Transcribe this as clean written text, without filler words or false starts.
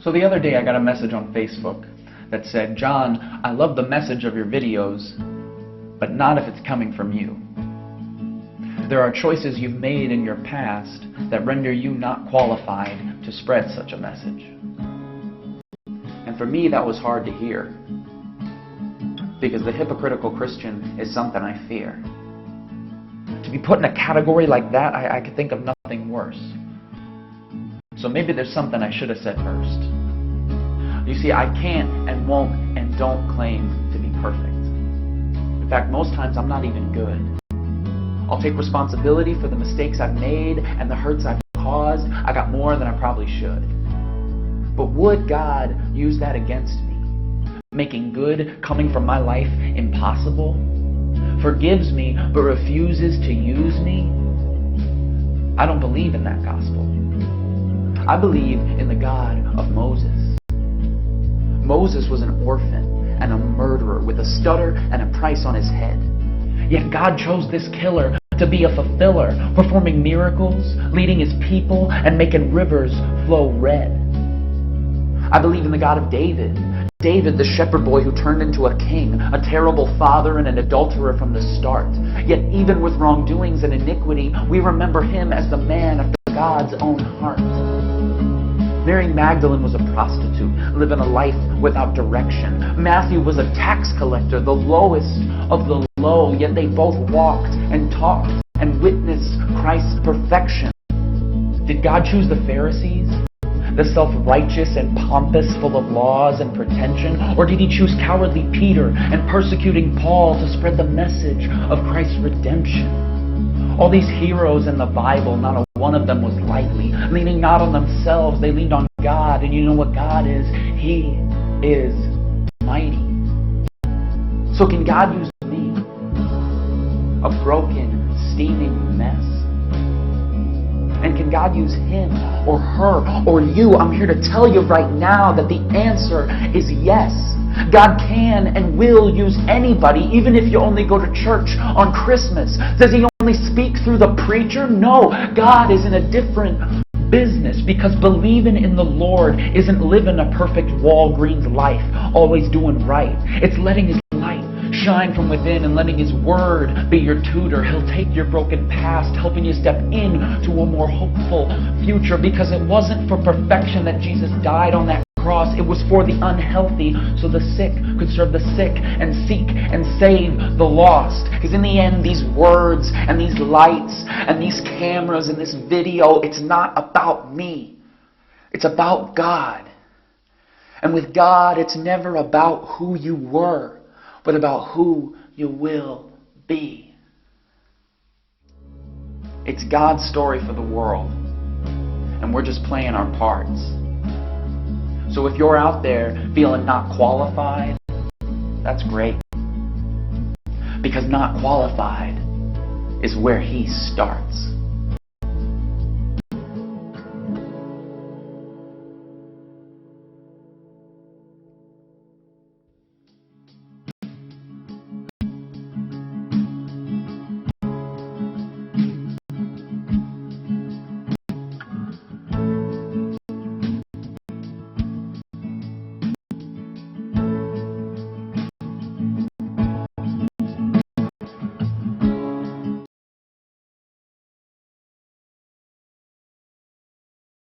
So the other day I got a message on Facebook that said, "John, I love the message of your videos, but not if it's coming from you. There are choices you've made in your past that render you not qualified to spread such a message." And for me, that was hard to hear, because the hypocritical Christian is something I fear. To be put in a category like that, I could think of nothing worse. So maybe there's something I should have said first. You see, I can't and won't and don't claim to be perfect. In fact, most times I'm not even good. I'll take responsibility for the mistakes I've made and the hurts I've caused. I got more than I probably should. But would God use that against me? Making good coming from my life impossible? Forgives me but refuses to use me? I don't believe in that gospel. I believe in the God of Moses. Moses was an orphan and a murderer with a stutter and a price on his head. Yet God chose this killer to be a fulfiller, performing miracles, leading his people, and making rivers flow red. I believe in the God of David. David, the shepherd boy who turned into a king, a terrible father and an adulterer from the start. Yet even with wrongdoings and iniquity, we remember him as the man after God's own heart. Mary Magdalene was a prostitute, living a life without direction. Matthew was a tax collector, the lowest of the low, yet they both walked and talked and witnessed Christ's perfection. Did God choose the Pharisees, the self-righteous and pompous, full of laws and pretension? Or did he choose cowardly Peter and persecuting Paul to spread the message of Christ's redemption? All these heroes in the Bible, not a one of them was lightly. Leaning not on themselves, they leaned on God. And you know what God is? He is mighty. So can God use me, a broken, steaming mess? And can God use him or her or you? I'm here to tell you right now that the answer is yes. God can and will use anybody, even if you only go to church on Christmas. Does he only speak through the preacher? No, God is in a different business, because believing in the Lord isn't living a perfect Walgreens life, always doing right. It's letting his light shine from within and letting his word be your tutor. He'll take your broken past, helping you step into a more hopeful future, because it wasn't for perfection that Jesus died on that cross. It was for the unhealthy, so the sick could serve the sick and seek and save the lost. Because in the end, these words and these lights and these cameras and this video, it's not about me. It's about God. And with God, it's never about who you were, but about who you will be. It's God's story for the world, and we're just playing our parts. So if you're out there feeling not qualified, that's great. Because not qualified is where he starts.